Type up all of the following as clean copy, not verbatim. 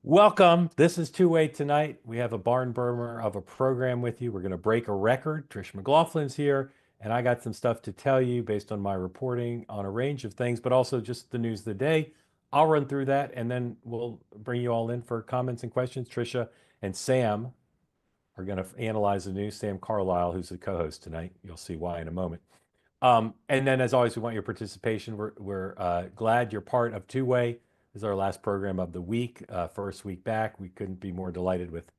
Welcome. This is Two-Way tonight. We have a barn burner of a program with you. We're going to break a record. Trisha McGloin's here, and I got some stuff to tell you based on my reporting on a range of things, but also just the news of the day. I'll run through that, and then we'll bring you all in for comments and questions. Trisha and Sam are going to analyze the news. Sam Carlile, who's the co-host tonight. You'll see why in a moment. And then, as always, we want your participation. We're glad you're part of Two-Way. This is our last program of the week, first week back. We couldn't be more delighted with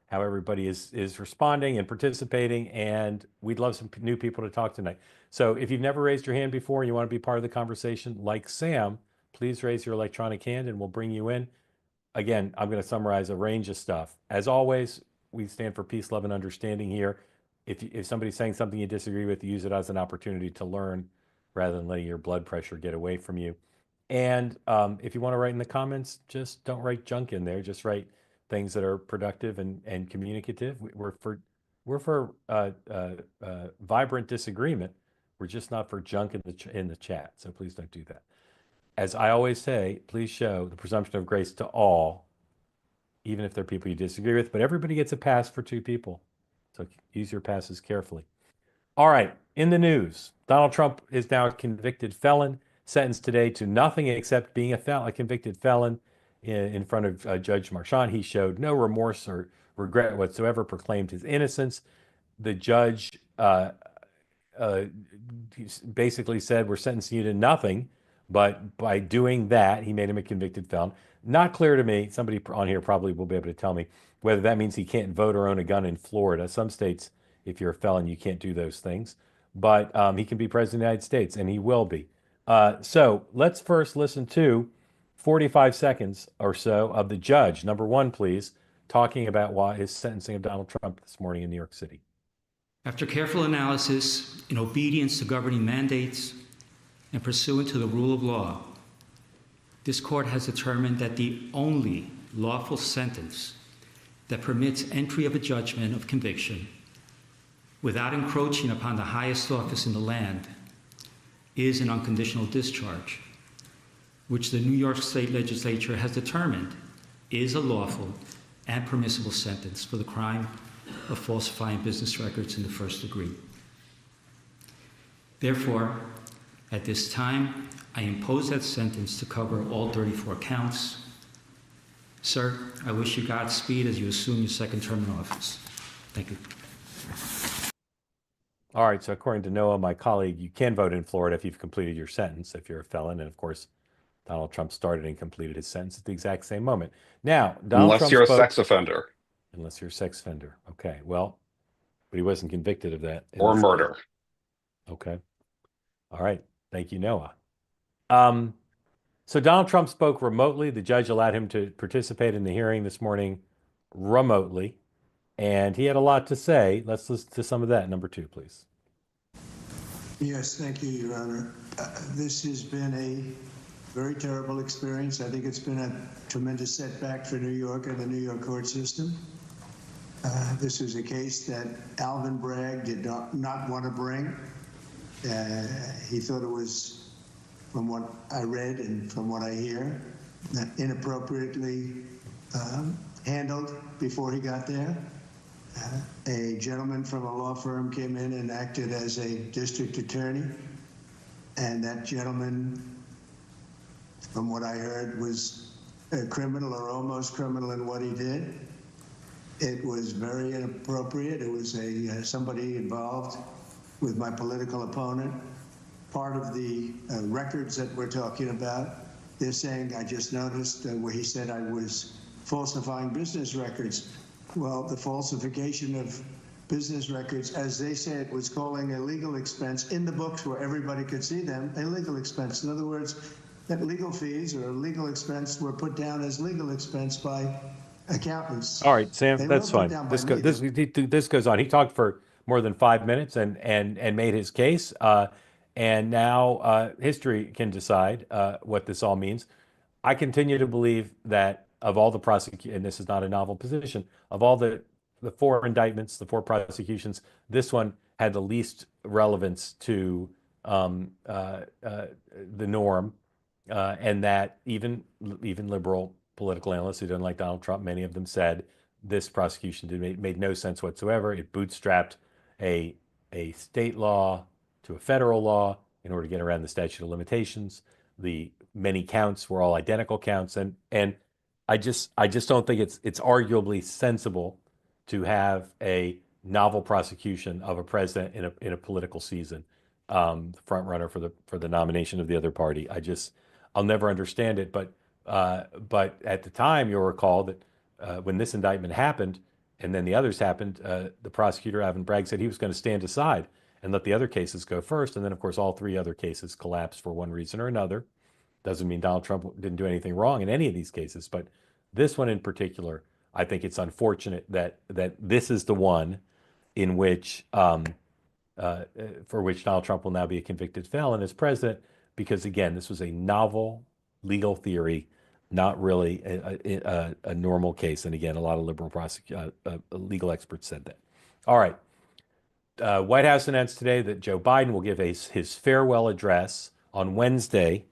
how everybody is responding and participating, and we'd love some new people to talk tonight. So if you've never raised your hand before and you want to be part of the conversation, like Sam, please raise your electronic hand and we'll bring you in. Again, I'm going to summarize a range of stuff. As always, we stand for peace, love, and understanding here. If somebody's saying something you disagree with, use it as an opportunity to learn rather than letting your blood pressure get away from you. And if you want to write in the comments, just don't write junk in there. Just write things that are productive and communicative. We're for vibrant disagreement. We're just not for junk in the chat. So please don't do that. As I always say, please show the presumption of grace to all, even if they're people you disagree with. But everybody gets a pass for two people. So use your passes carefully. All right, in the news, Donald Trump is now a convicted felon, sentenced today to nothing except being a convicted felon in front of Judge Marchand. He showed no remorse or regret whatsoever, proclaimed his innocence. The judge basically said, we're sentencing you to nothing, but by doing that, he made him a convicted felon. Not clear to me, somebody on here probably will be able to tell me, whether that means he can't vote or own a gun in Florida. Some states, if you're a felon, you can't do those things. But he can be president of the United States, and he will be. So let's first listen to 45 seconds or so of the judge, number one, please, talking about why his sentencing of Donald Trump this morning in New York City. After careful analysis, in obedience to governing mandates, and pursuant to the rule of law, this court has determined that the only lawful sentence that permits entry of a judgment of conviction without encroaching upon the highest office in the land is an unconditional discharge, which the New York State Legislature has determined is a lawful and permissible sentence for the crime of falsifying business records in the first degree. Therefore, at this time, I impose that sentence to cover all 34 counts. Sir, I wish you Godspeed as you assume your second term in office. Thank you. All right, so according to Noah, my colleague, you can vote in Florida if you've completed your sentence, if you're a felon. And of course, Donald Trump started and completed his sentence at the exact same moment. Now, Donald Trump you're a sex offender. Unless you're a sex offender. Okay, well, but he wasn't convicted of that. Or murder. Case. Okay. All right. Thank you, Noah. So Donald Trump spoke remotely. The judge allowed him to participate in the hearing this morning remotely, and he had a lot to say. Let's listen to some of that. Number two, please. Yes, thank you, Your Honor. This has been a very terrible experience. I think it's been a tremendous setback for New York and the New York court system. This is a case that Alvin Bragg did not want to bring. He thought it was, from what I read and from what I hear, inappropriately handled before he got there. A gentleman from a law firm came in and acted as a district attorney, and that gentleman, from what I heard, was a criminal or almost criminal in what he did. It was very inappropriate. It was somebody involved with my political opponent. Part of the records that we're talking about, they're saying, I just noticed where he said I was falsifying business records. Well, the falsification of business records, as they say it, was calling a legal expense in the books where everybody could see them, a legal expense. In other words, that legal fees or legal expense were put down as legal expense by accountants. All right, Sam, that's fine. This goes on. He talked for more than 5 minutes and made his case. And now history can decide what this all means. I continue to believe that of all the prosecutions, and this is not a novel position, of all the four indictments, the four prosecutions, this one had the least relevance to the norm, and that even liberal political analysts who didn't like Donald Trump, many of them said this prosecution made no sense whatsoever. It bootstrapped a state law to a federal law in order to get around the statute of limitations. The many counts were all identical counts, and I just don't think it's arguably sensible to have a novel prosecution of a president in a political season, front runner for the nomination of the other party. I'll never understand it. But at the time, you'll recall that when this indictment happened, and then the others happened, the prosecutor, Alvin Bragg, said he was going to stand aside and let the other cases go first. And then, of course, all three other cases collapsed for one reason or another. Doesn't mean Donald Trump didn't do anything wrong in any of these cases, but this one in particular, I think it's unfortunate that this is the one in which for which Donald Trump will now be a convicted felon as president, because again, this was a novel legal theory, not really a normal case. And again, a lot of liberal legal experts said that. All right. White House announced today that Joe Biden will give his farewell address on Wednesday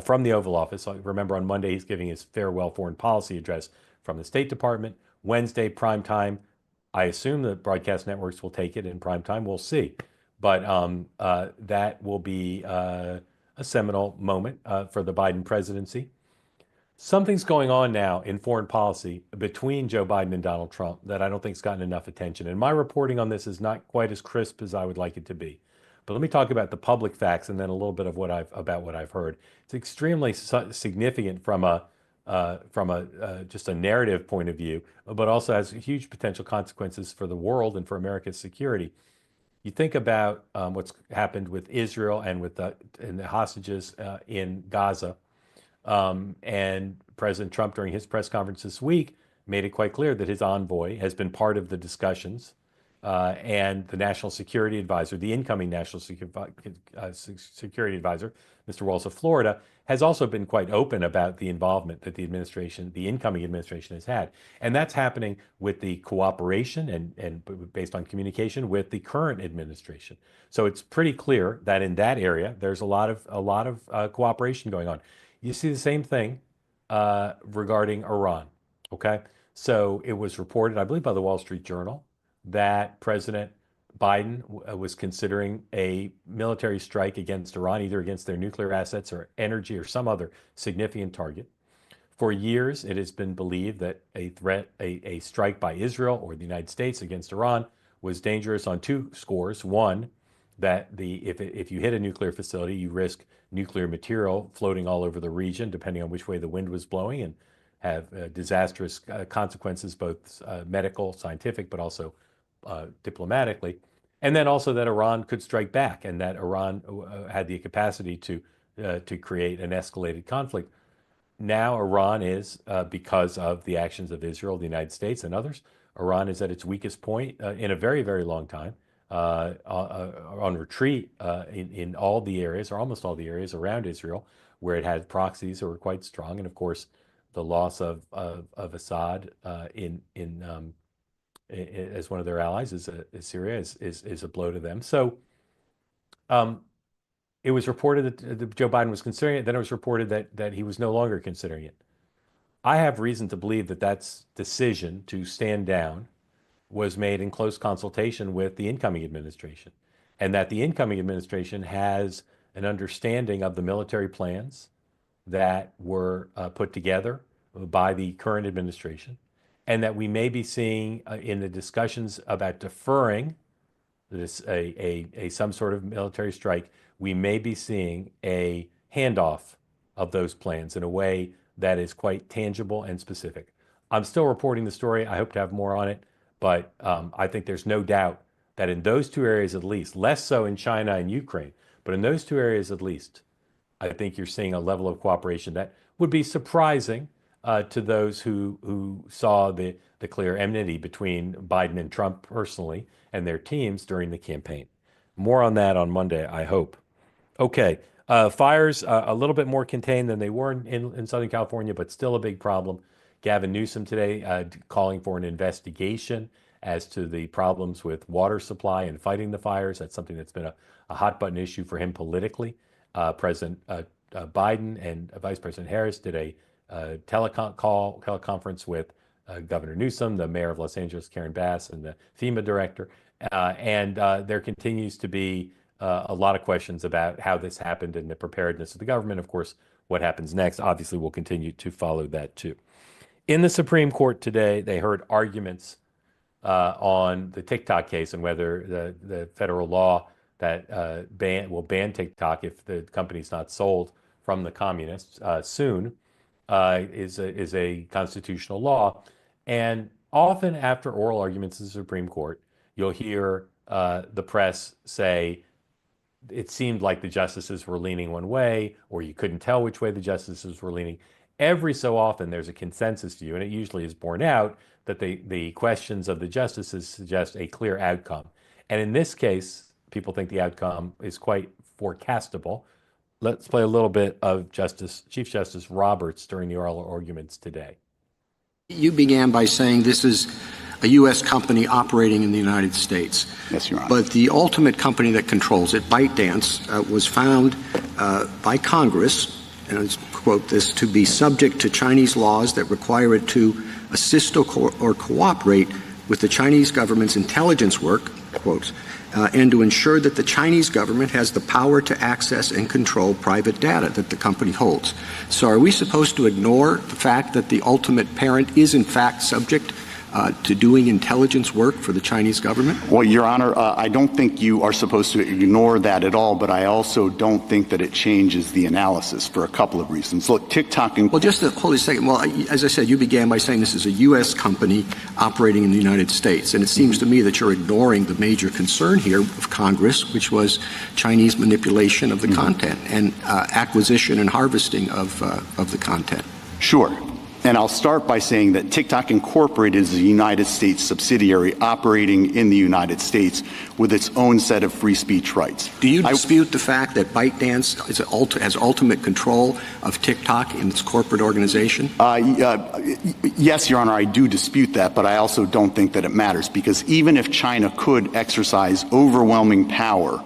from the Oval Office. So remember, on Monday, he's giving his farewell foreign policy address from the State Department. Wednesday, prime time. I assume the broadcast networks will take it in prime time. We'll see. But that will be a seminal moment for the Biden presidency. Something's going on now in foreign policy between Joe Biden and Donald Trump that I don't think's gotten enough attention. And my reporting on this is not quite as crisp as I would like it to be. But let me talk about the public facts and then a little bit of what I've heard. It's extremely significant from a just a narrative point of view, but also has huge potential consequences for the world and for America's security. You think about what's happened with Israel and with the hostages in Gaza. And President Trump, during his press conference this week, made it quite clear that his envoy has been part of the discussions. And the National Security Advisor, the incoming National Security Advisor, Mr. Walz of Florida, has also been quite open about the involvement that the incoming administration has had. And that's happening with the cooperation and based on communication with the current administration. So it's pretty clear that in that area, there's a lot of cooperation going on. You see the same thing regarding Iran, okay? So it was reported, I believe, by the Wall Street Journal that President Biden was considering a military strike against Iran, either against their nuclear assets or energy or some other significant target. For years, it has been believed that a strike by Israel or the United States against Iran was dangerous on two scores. One, that if you hit a nuclear facility, you risk nuclear material floating all over the region, depending on which way the wind was blowing, and have disastrous consequences, both medical, scientific, but also diplomatically. And then also that Iran could strike back, and that Iran had the capacity to create an escalated conflict. Now Iran is, because of the actions of Israel, the United States, and others, Iran is at its weakest point in a very, very long time, on retreat in all the areas, or almost all the areas around Israel, where it had proxies that were quite strong. And of course, the loss of Assad as one of their allies is Syria is a blow to them. So it was reported that Joe Biden was considering it. Then it was reported that he was no longer considering it. I have reason to believe that decision to stand down was made in close consultation with the incoming administration, and that the incoming administration has an understanding of the military plans that were put together by the current administration, and that we may be seeing in the discussions about deferring this some sort of military strike, we may be seeing a handoff of those plans in a way that is quite tangible and specific. I'm still reporting the story. I hope to have more on it, but I think there's no doubt that in those two areas at least, less so in China and Ukraine, but in those two areas at least, I think you're seeing a level of cooperation that would be surprising to those who saw the clear enmity between Biden and Trump personally and their teams during the campaign. More on that on Monday, I hope. Okay, fires a little bit more contained than they were in Southern California, but still a big problem. Gavin Newsom today calling for an investigation as to the problems with water supply and fighting the fires. That's something that's been a hot button issue for him politically. President Biden and Vice President Harris did teleconference with Governor Newsom, the mayor of Los Angeles, Karen Bass, and the FEMA director. And there continues to be a lot of questions about how this happened and the preparedness of the government. Of course, what happens next, obviously, we'll continue to follow that too. In the Supreme Court today, they heard arguments on the TikTok case and whether the federal law that will ban TikTok if the company's not sold from the communists soon is a constitutional law. And often after oral arguments in the Supreme Court, you'll hear the press say it seemed like the justices were leaning one way, or you couldn't tell which way the justices were leaning. Every so often, there's a consensus view, and it usually is borne out that the questions of the justices suggest a clear outcome. And in this case, people think the outcome is quite forecastable. Let's play a little bit of Chief Justice Roberts during the oral arguments today. You began by saying this is a U.S. company operating in the United States. Yes, Your Honor. But the ultimate company that controls it, ByteDance, was found by Congress, and I quote this, to be subject to Chinese laws that require it to assist or cooperate with the Chinese government's intelligence work, quote, and to ensure that the Chinese government has the power to access and control private data that the company holds. So are we supposed to ignore the fact that the ultimate parent is in fact subject to doing intelligence work for the Chinese government? Well, Your Honor, I don't think you are supposed to ignore that at all, but I also don't think that it changes the analysis for a couple of reasons. Look, TikTok and... Well, just hold a second. Well, as I said, you began by saying this is a U.S. company operating in the United States, and it seems to me that you're ignoring the major concern here of Congress, which was Chinese manipulation of the content and acquisition and harvesting of the content. Sure. And I'll start by saying that TikTok Incorporated is a United States subsidiary operating in the United States with its own set of free speech rights. Do you dispute the fact that ByteDance has ultimate control of TikTok in its corporate organization? Yes, Your Honor, I do dispute that, but I also don't think that it matters, because even if China could exercise overwhelming power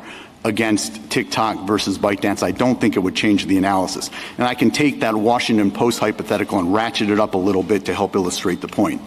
against TikTok versus ByteDance, I don't think it would change the analysis. And I can take that Washington Post hypothetical and ratchet it up a little bit to help illustrate the point.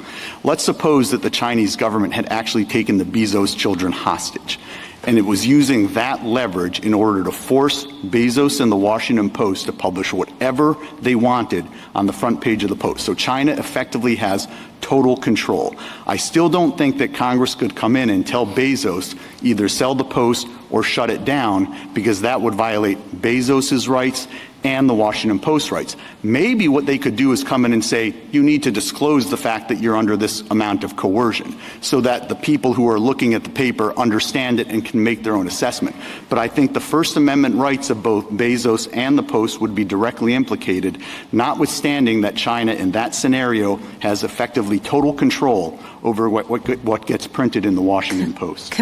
Let's suppose that the Chinese government had actually taken the Bezos children hostage, and it was using that leverage in order to force Bezos and the Washington Post to publish whatever they wanted on the front page of the Post. So China effectively has total control. I still don't think that Congress could come in and tell Bezos either sell the Post or shut it down, because that would violate Bezos's rights and the Washington Post rights. Maybe what they could do is come in and say, you need to disclose the fact that you're under this amount of coercion, so that the people who are looking at the paper understand it and can make their own assessment. But I think the First Amendment rights of both Bezos and the Post would be directly implicated, notwithstanding that China in that scenario has effectively total control over what gets printed in the Washington Post.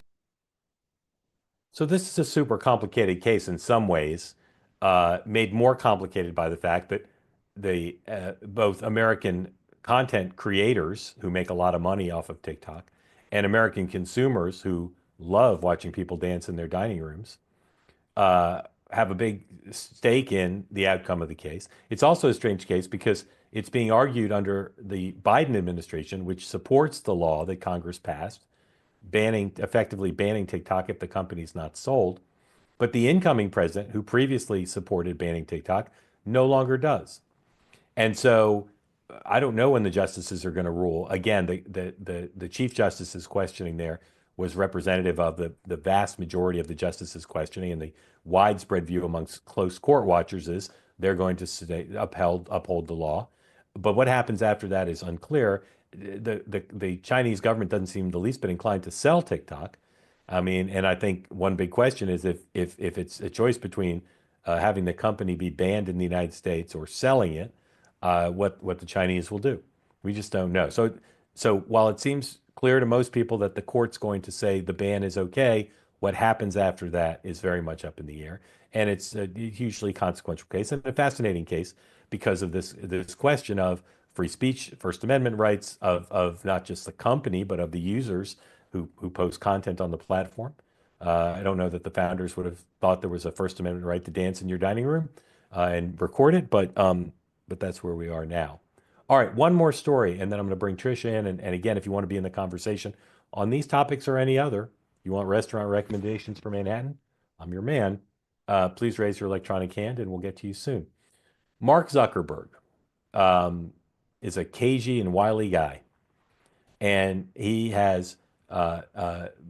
So this is a super complicated case in some ways, made more complicated by the fact that the both American content creators who make a lot of money off of TikTok and American consumers who love watching people dance in their dining rooms have a big stake in the outcome of the case. It's also a strange case because it's being argued under the Biden administration, which supports the law that Congress passed, effectively banning TikTok if the company's not sold. But the incoming president, who previously supported banning TikTok, no longer does. And so I don't know when the justices are going to rule. Again, the Chief Justice's questioning there was representative of the vast majority of the justices' questioning, and the widespread view amongst close court watchers is they're going to uphold the law. But what happens after that is unclear. The Chinese government doesn't seem the least bit inclined to sell TikTok. I mean, and I think one big question is if it's a choice between having the company be banned in the United States or selling it, what the Chinese will do. We just don't know. So while it seems clear to most people that the court's going to say the ban is okay, what happens after that is very much up in the air. And it's a hugely consequential case and a fascinating case because of this question of free speech, First Amendment rights of not just the company, but of the users who post content on the platform. I don't know that the founders would have thought there was a First Amendment right to dance in your dining room and record it, but but that's where we are now. All right, one more story, and then I'm going to bring Trisha in. And again, if you want to be in the conversation on these topics or any other, you want restaurant recommendations for Manhattan, I'm your man. Please raise your electronic hand, and we'll get to you soon. Mark Zuckerberg is a cagey and wily guy, and he has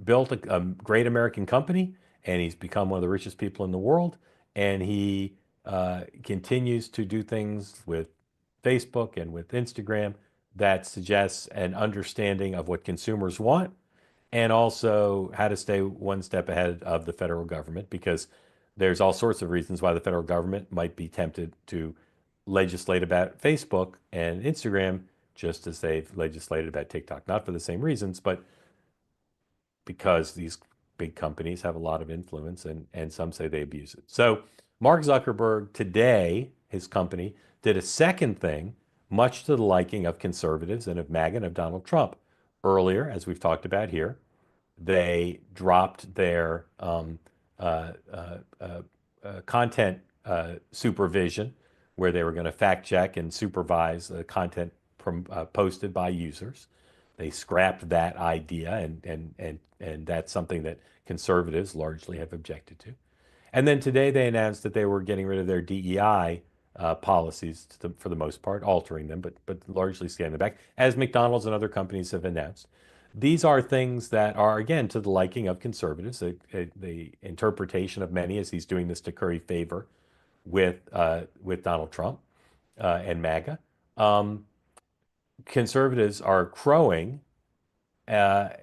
built a great American company, and he's become one of the richest people in the world, and he continues to do things with Facebook and with Instagram that suggests an understanding of what consumers want and also how to stay one step ahead of the federal government, because there's all sorts of reasons why the federal government might be tempted to legislate about Facebook and Instagram, just as they've legislated about TikTok. Not for the same reasons, but because these big companies have a lot of influence, and some say they abuse it. So Mark Zuckerberg today, his company, did a second thing, much to the liking of conservatives and of MAGA and of Donald Trump. Earlier, as we've talked about here, they dropped their content supervision, where they were going to fact check and supervise the content posted by users. They scrapped that idea, and that's something that conservatives largely have objected to. And then today they announced that they were getting rid of their DEI policies for the most part, altering them, but largely scaling them back, as McDonald's and other companies have announced. These are things that are, again, to the liking of conservatives. The interpretation of many is he's doing this to curry favor with Donald Trump and MAGA. Conservatives are crowing, but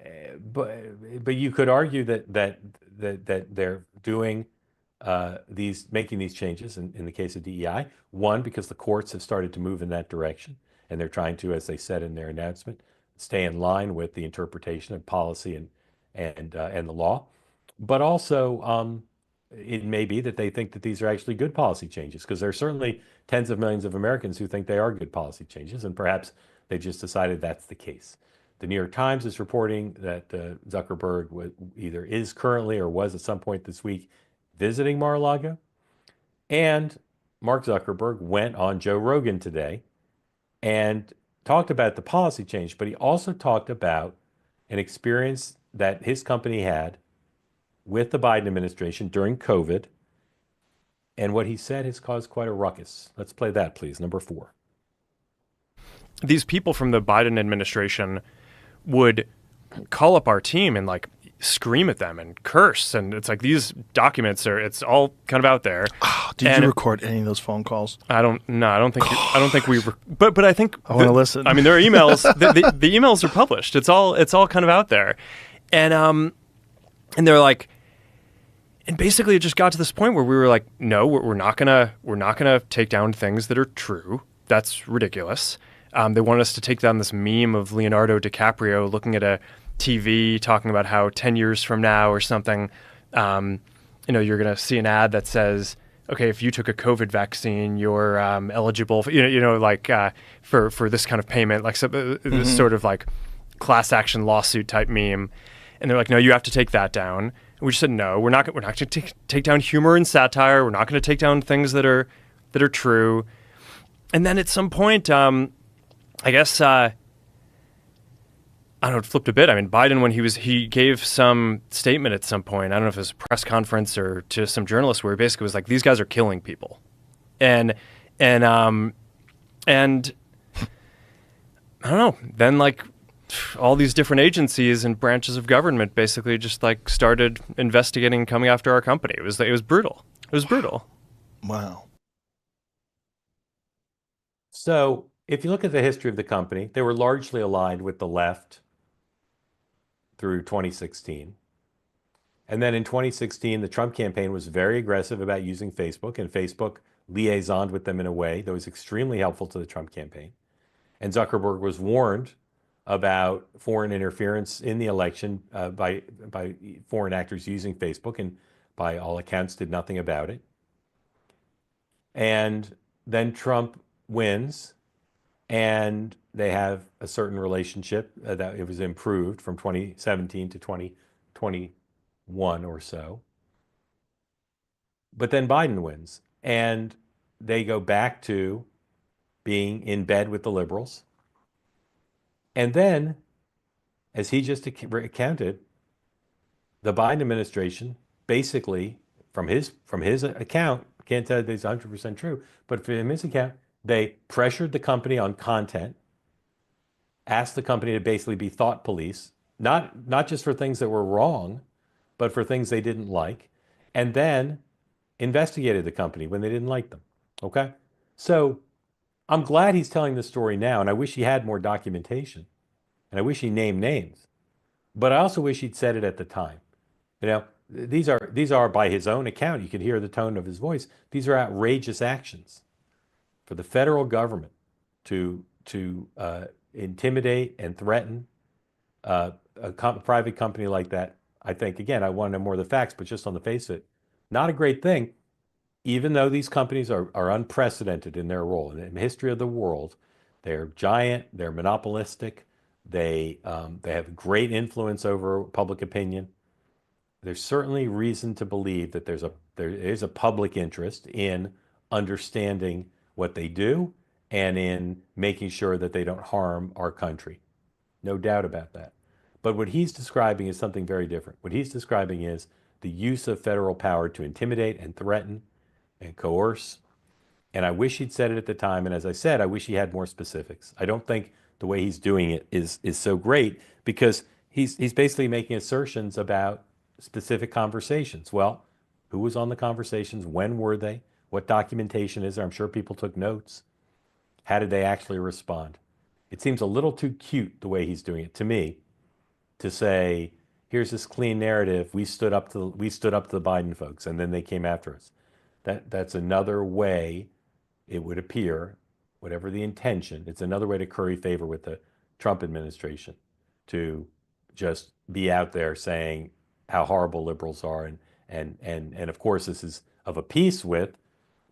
you could argue that they're doing making these changes in the case of DEI. One, because the courts have started to move in that direction, and they're trying to, as they said in their announcement, stay in line with the interpretation of policy and the law. But also, it may be that they think that these are actually good policy changes, because there are certainly tens of millions of Americans who think they are good policy changes, and perhaps they just decided that's the case. The New York Times is reporting that Zuckerberg either is currently or was at some point this week visiting Mar-a-Lago. And Mark Zuckerberg went on Joe Rogan today and talked about the policy change, but he also talked about an experience that his company had with the Biden administration during COVID. And what he said has caused quite a ruckus. Let's play that, please. Number 4. These people from the Biden administration would call up our team and like scream at them and curse, and it's like these documents it's all kind of out there. Did you record any of those phone calls? I don't think we but I think I want to listen. I mean, there are emails. the emails are published. It's all kind of out there, and they're like, and basically it just got to this point where we were like, no, we're not gonna take down things that are true. That's ridiculous. They wanted us to take down this meme of Leonardo DiCaprio looking at a TV talking about how 10 years from now or something, you're going to see an ad that says, okay, if you took a COVID vaccine, you're eligible for, for this kind of payment, like this sort of like class action lawsuit type meme. And they're like, no, you have to take that down. And we just said, no, we're not going to take down humor and satire. We're not going to take down things that are true. And then at some point, I guess, I don't know, it flipped a bit. I mean, Biden, when he gave some statement at some point, I don't know if it was a press conference or to some journalists, where he basically was like, these guys are killing people. And I don't know, then like all these different agencies and branches of government basically just like started investigating, coming after our company. It was brutal. It was brutal. Wow. So if you look at the history of the company, they were largely aligned with the left through 2016. And then in 2016, the Trump campaign was very aggressive about using Facebook, and Facebook liaisoned with them in a way that was extremely helpful to the Trump campaign. And Zuckerberg was warned about foreign interference in the election by foreign actors using Facebook, and by all accounts did nothing about it. And then Trump wins, and they have a certain relationship that it was improved from 2017 to 2021 or so. But then Biden wins, and they go back to being in bed with the liberals. And then, as he just recounted, the Biden administration basically, from his account, can't tell that it's 100% true, but from his account, they pressured the company on content, asked the company to basically be thought police, not just for things that were wrong, but for things they didn't like, and then investigated the company when they didn't like them. Okay? So I'm glad he's telling this story now, and I wish he had more documentation, and I wish he named names. But I also wish he'd said it at the time. You know, these are by his own account. You can hear the tone of his voice. These are outrageous actions for the federal government to intimidate and threaten a private company like that. I think, again, I want to know more of the facts, but just on the face of it, not a great thing. Even though these companies are unprecedented in their role in the history of the world, they're giant, they're monopolistic, they have great influence over public opinion. There's certainly reason to believe that there is a public interest in understanding what they do and in making sure that they don't harm our country. No doubt about that. But what he's describing is something very different. What he's describing is the use of federal power to intimidate and threaten and coerce. And I wish he'd said it at the time. And as I said, I wish he had more specifics. I don't think the way he's doing it is so great because he's basically making assertions about specific conversations. Well, who was on the conversations? When were they? What documentation is there? I'm sure people took notes. How did they actually respond? It seems a little too cute the way he's doing it to me, to say, here's this clean narrative. We stood up to the Biden folks, and then they came after us. That's another way it would appear, whatever the intention, it's another way to curry favor with the Trump administration, to just be out there saying how horrible liberals are, and of course this is of a piece with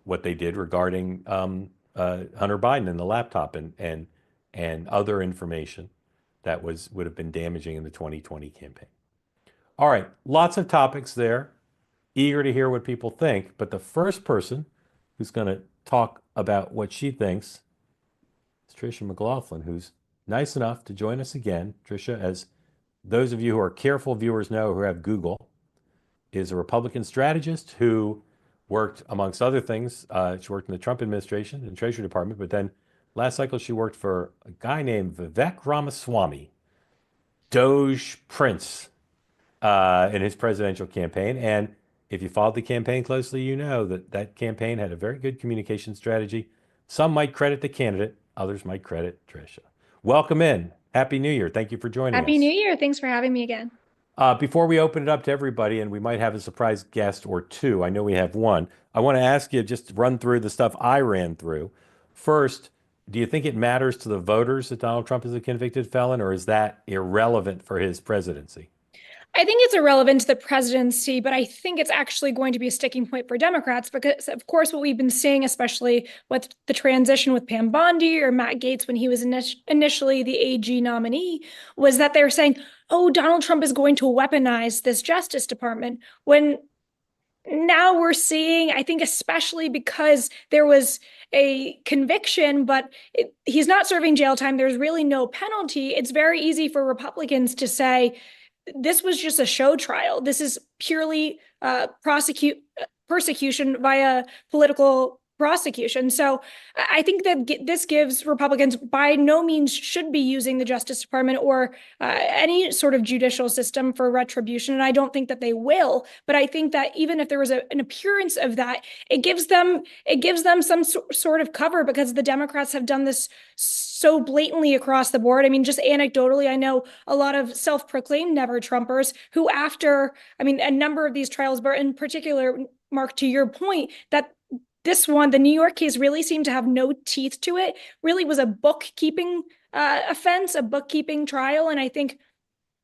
what they did regarding Hunter Biden and the laptop and other information that would have been damaging in the 2020 campaign. All right, lots of topics there. Eager to hear what people think, but the first person who's going to talk about what she thinks is Trisha McGloin, who's nice enough to join us again. Trisha, as those of you who are careful viewers know who have Google, is a Republican strategist who worked, amongst other things, she worked in the Trump administration in the Treasury Department, but then last cycle she worked for a guy named Vivek Ramaswamy, Doge Prince, in his presidential campaign. And if you followed the campaign closely, you know that campaign had a very good communication strategy. Some might credit the candidate, others might credit Trisha. Welcome in. Happy New Year. Thank you for joining us. Happy New Year. Thanks for having me again. Before we open it up to everybody, and we might have a surprise guest or two, I know we have one, I want to ask you just to run through the stuff I ran through. First, do you think it matters to the voters that Donald Trump is a convicted felon, or is that irrelevant for his presidency? I think it's irrelevant to the presidency, but I think it's actually going to be a sticking point for Democrats because, of course, what we've been seeing, especially with the transition with Pam Bondi or Matt Gaetz when he was initially the AG nominee, was that they were saying, oh, Donald Trump is going to weaponize this Justice Department, when now we're seeing, I think, especially because there was a conviction, but he's not serving jail time, there's really no penalty. It's very easy for Republicans to say, this was just a show trial. This is purely persecution via political prosecution. So I think that this gives Republicans, by no means should be using the Justice Department or any sort of judicial system for retribution. And I don't think that they will. But I think that even if there was an appearance of that, it gives them some sort of cover, because the Democrats have done this so blatantly across the board. I mean, just anecdotally, I know a lot of self-proclaimed never-Trumpers who, after, a number of these trials, but in particular, Mark, to your point, that this one, the New York case, really seemed to have no teeth to it, really was a bookkeeping offense, a bookkeeping trial. And I think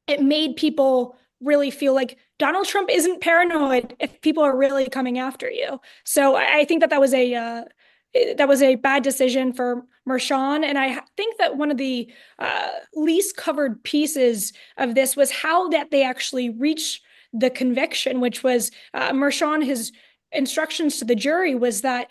it made people really feel like Donald Trump isn't paranoid if people are really coming after you. So I think that was a bad decision for Merchan. And I think that one of the least covered pieces of this was how that they actually reached the conviction, which was Merchan, his instructions to the jury was that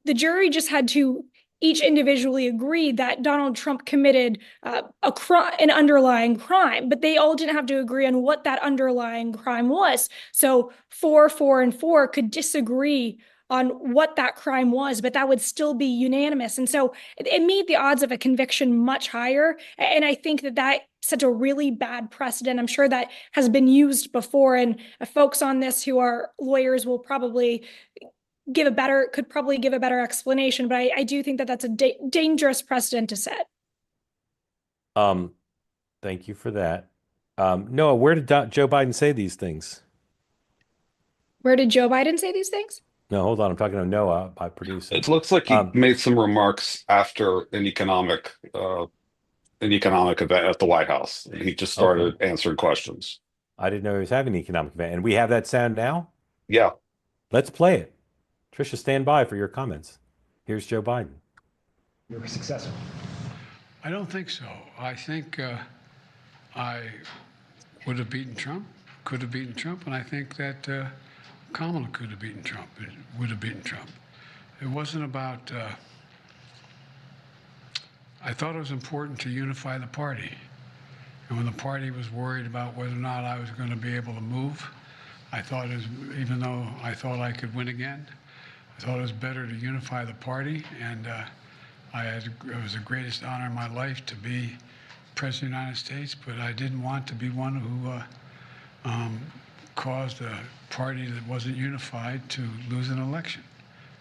the jury just had to each individually agreed that Donald Trump committed an underlying crime, but they all didn't have to agree on what that underlying crime was. So 4 and 4 could disagree on what that crime was, but that would still be unanimous. And so it made the odds of a conviction much higher. And I think that set a really bad precedent. I'm sure that has been used before, and folks on this who are lawyers will probably could probably give a better explanation, but I do think that that's a dangerous precedent to set. Thank you for that. Noah, where did Joe Biden say these things? Where did Joe Biden say these things? No, hold on. I'm talking to Noah, my producer. It looks like he made some remarks after an economic event at the White House. He just started answering questions. I didn't know he was having an economic event. And we have that sound now? Yeah. Let's play it. Trisha, stand by for your comments. Here's Joe Biden. You were successful. I don't think so. I think I would have beaten Trump, could have beaten Trump, and I think that Kamala could have beaten Trump, would have beaten Trump. It wasn't about, I thought it was important to unify the party. And when the party was worried about whether or not I was going to be able to move, I thought, even though I thought I could win again, I thought it was better to unify the party. And it was the greatest honor in my life to be President of the United States, but I didn't want to be one who caused a party that wasn't unified to lose an election.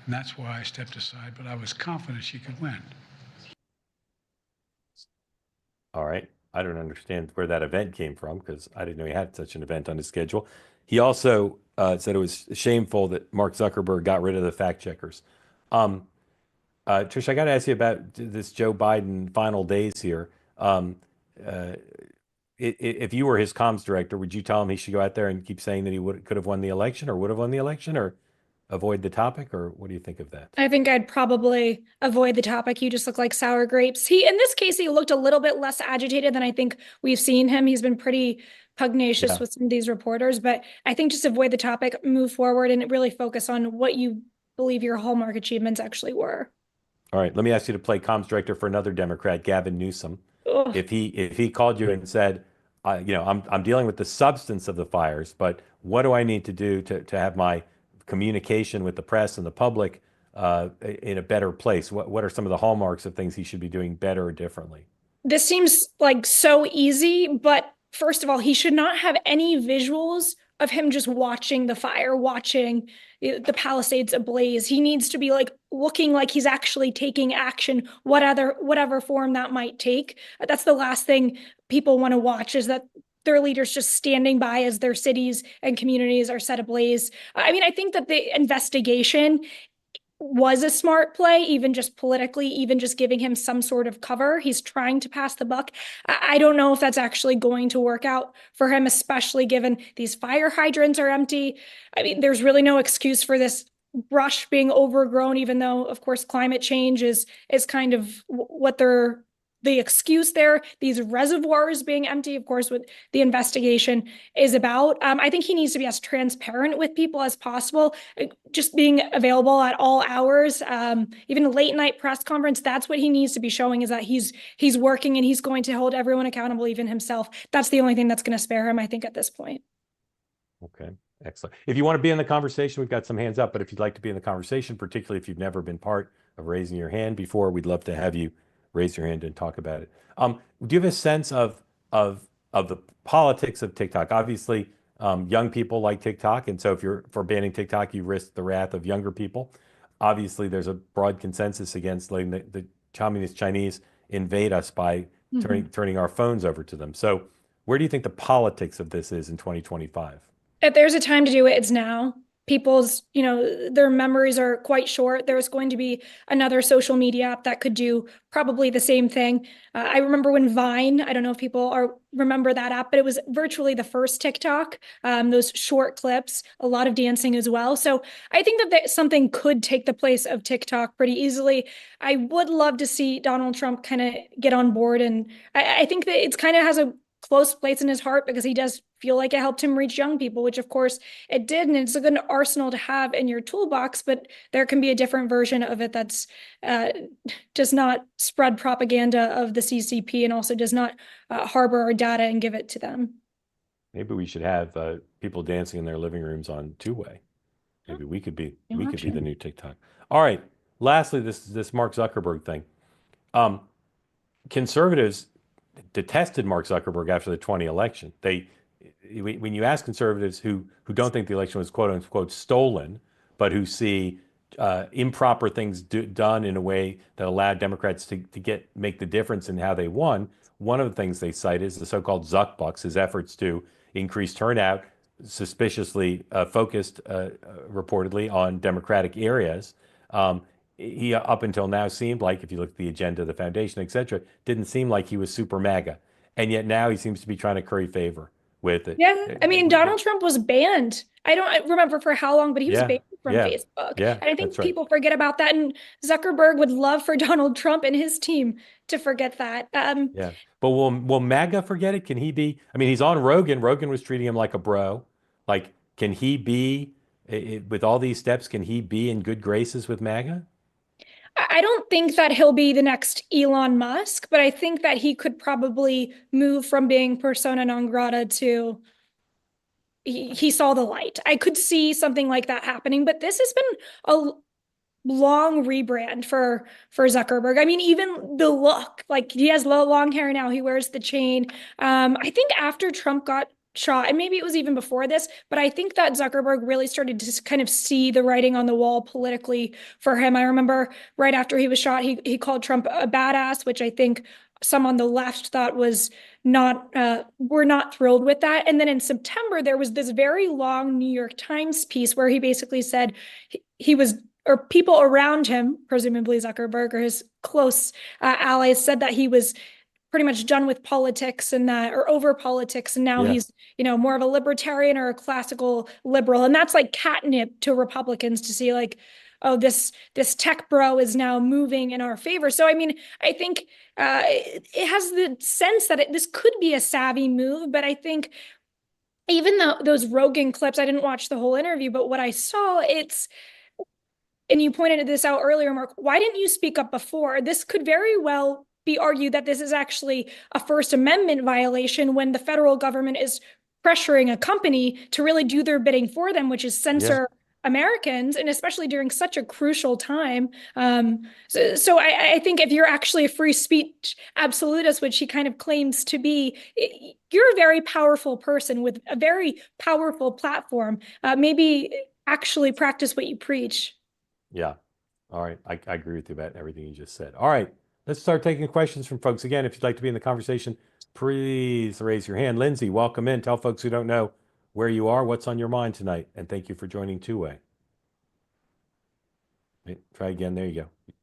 And that's why I stepped aside, but I was confident she could win. All right. I don't understand where that event came from, because I didn't know he had such an event on his schedule. He also said it was shameful that Mark Zuckerberg got rid of the fact checkers. Trish, I got to ask you about this Joe Biden final days here. If you were his comms director, would you tell him he should go out there and keep saying that he could have won the election, or would have won the election, or avoid the topic, or what do you think of that? I think I'd probably avoid the topic. You just look like sour grapes. In this case, he looked a little bit less agitated than I think we've seen him. He's been pretty pugnacious with some of these reporters, but I think just avoid the topic, move forward, and really focus on what you believe your hallmark achievements actually were. All right, let me ask you to play comms director for another Democrat, Gavin Newsom. Ugh. If he called you and said, I'm dealing with the substance of the fires, but what do I need to do to have my communication with the press and the public in a better place? What are some of the hallmarks of things he should be doing better or differently? This seems like so easy, but first of all, he should not have any visuals of him just watching the fire, watching the Palisades ablaze. He needs to be looking like he's actually taking action, whatever form that might take. That's the last thing people want to watch, is that their leaders just standing by as their cities and communities are set ablaze. I mean, I think that the investigation was a smart play, even just politically, even just giving him some sort of cover. He's trying to pass the buck. I don't know if that's actually going to work out for him, especially given these fire hydrants are empty. I mean, there's really no excuse for this brush being overgrown, even though, of course, climate change is kind of what the excuse there. These reservoirs being empty, of course, what the investigation is about. I think he needs to be as transparent with people as possible, just being available at all hours, even a late night press conference. That's what he needs to be showing, is that he's working and he's going to hold everyone accountable, even himself. That's the only thing that's going to spare him, I think, at this point. Okay, excellent. If you want to be in the conversation, we've got some hands up, but if you'd like to be in the conversation, particularly if you've never been part of raising your hand before, we'd love to have you raise your hand and talk about it. Do you have a sense of the politics of TikTok? Obviously, young people like TikTok, and so if you're for banning TikTok, you risk the wrath of younger people. Obviously, there's a broad consensus against letting the communist Chinese invade us by turning our phones over to them. So where do you think the politics of this is in 2025? If there's a time to do it, it's now. People's, their memories are quite short. There's going to be another social media app that could do probably the same thing. I remember when Vine, I don't know if people remember that app, but it was virtually the first TikTok, those short clips, a lot of dancing as well. So I think that something could take the place of TikTok pretty easily. I would love to see Donald Trump kind of get on board. And I think that it's kind of has a close place in his heart because he does feel like it helped him reach young people, which of course it did. And it's a good arsenal to have in your toolbox, but there can be a different version of it that's does not spread propaganda of the CCP and also does not harbor our data and give it to them. Maybe we should have people dancing in their living rooms on two-way. Maybe we could be the new TikTok. All right. Lastly, this Mark Zuckerberg thing. Conservatives detested Mark Zuckerberg after the 2020 election. When you ask conservatives who don't think the election was quote unquote stolen, but who see improper things done in a way that allowed Democrats to make the difference in how they won, one of the things they cite is the so-called Zuck Bucks, his efforts to increase turnout, suspiciously focused reportedly on Democratic areas. He up until now seemed like, if you look at the agenda of the foundation, et cetera, didn't seem like he was super MAGA. And yet now he seems to be trying to curry favor with it. Yeah, I mean, Donald Trump was banned. I don't remember for how long, but he was banned from Facebook. Yeah, and I think people forget about that. And Zuckerberg would love for Donald Trump and his team to forget that. Yeah, but will MAGA forget it? Can he be? I mean, he's on Rogan. Rogan was treating him like a bro. Like, can he be, with all these steps, can he be in good graces with MAGA? I don't think that he'll be the next Elon Musk, but I think that he could probably move from being persona non grata to he saw the light. I could see something like that happening, but this has been a long rebrand for Zuckerberg. I mean, even the look, like he has long hair now, he wears the chain. I think after Trump got shot, and maybe it was even before this, but I think that Zuckerberg really started to kind of see the writing on the wall politically for him. I remember right after he was shot, he called Trump a badass, which I think some on the left thought was not, were not thrilled with that. And then in September, there was this very long New York Times piece where he basically said he was, or people around him, presumably Zuckerberg or his close allies, said that he was pretty much done with politics and that, or over politics. And now he's, more of a libertarian or a classical liberal. And that's like catnip to Republicans to see like, oh, this tech bro is now moving in our favor. So, I mean, I think it has the sense that this could be a savvy move, but I think even though those Rogan clips, I didn't watch the whole interview, but what I saw, and you pointed this out earlier, Mark, why didn't you speak up before? This could very well be argued that this is actually a First Amendment violation when the federal government is pressuring a company to really do their bidding for them, which is censor Americans, and especially during such a crucial time. So I think if you're actually a free speech absolutist, which he kind of claims to be, you're a very powerful person with a very powerful platform. Maybe actually practice what you preach. Yeah. All right. I agree with you about everything you just said. All right. Let's start taking questions from folks. Again, if you'd like to be in the conversation, please raise your hand. Lindsay, welcome in. Tell folks who don't know where you are, what's on your mind tonight, and thank you for joining Two-Way. Try again. There you go.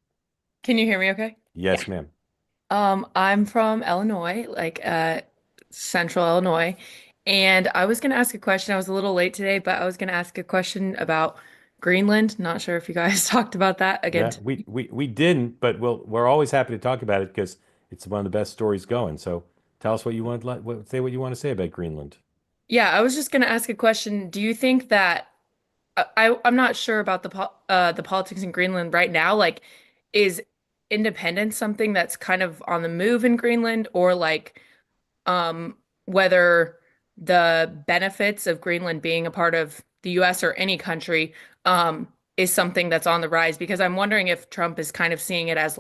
Can you hear me okay? Yes, ma'am. I'm from Illinois, central Illinois, and I was going to ask a question. I was a little late today, but I was going to ask a question about Greenland. Not sure if you guys talked about that again. Yeah, we didn't, but we're always happy to talk about it because it's one of the best stories going. So tell us what you want. Say what you want to say about Greenland. Yeah, I was just going to ask a question. Do you think that I'm not sure about the politics in Greenland right now? Like, is independence something that's kind of on the move in Greenland, or whether the benefits of Greenland being a part of the U.S. or any country is something that's on the rise? Because I'm wondering if Trump is kind of seeing it as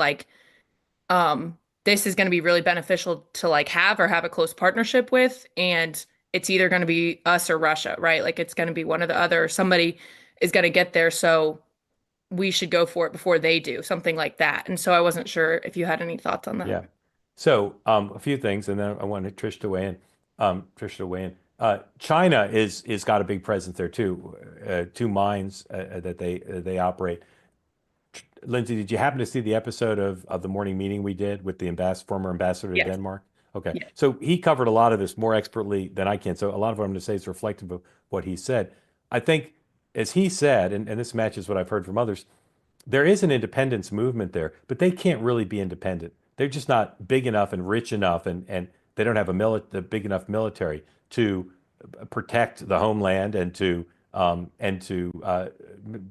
this is going to be really beneficial to have a close partnership with, and it's either going to be us or Russia, right? Like it's going to be one or the other. Somebody is going to get there, so we should go for it before they do, something like that. And so I wasn't sure if you had any thoughts on that. Yeah. So a few things, and then I wanted Trish to weigh in. China is got a big presence there too. Two mines that they operate. Lindsay, did you happen to see the episode of the morning meeting we did with the former ambassador to Denmark? Okay. Yes. So he covered a lot of this more expertly than I can. So a lot of what I'm going to say is reflective of what he said. I think, as he said, and this matches what I've heard from others, there is an independence movement there, but they can't really be independent. They're just not big enough and rich enough, and they don't have a big enough military to protect the homeland and to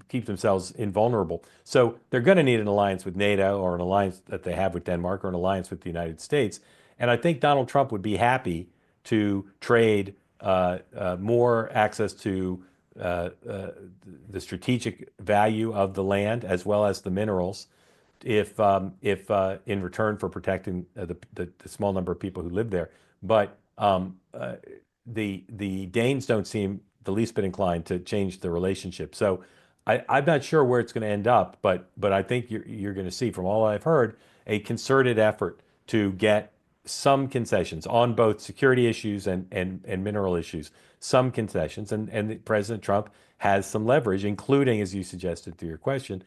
keep themselves invulnerable. So they're going to need an alliance with NATO, or an alliance that they have with Denmark, or an alliance with the United States. And I think Donald Trump would be happy to trade more access to the strategic value of the land as well as the minerals, if in return for protecting the small number of people who live there. But the Danes don't seem the least bit inclined to change the relationship. So I'm not sure where it's going to end up, but I think you're going to see, from all I've heard, a concerted effort to get some concessions on both security issues and mineral issues, some concessions. And President Trump has some leverage, including, as you suggested through your question,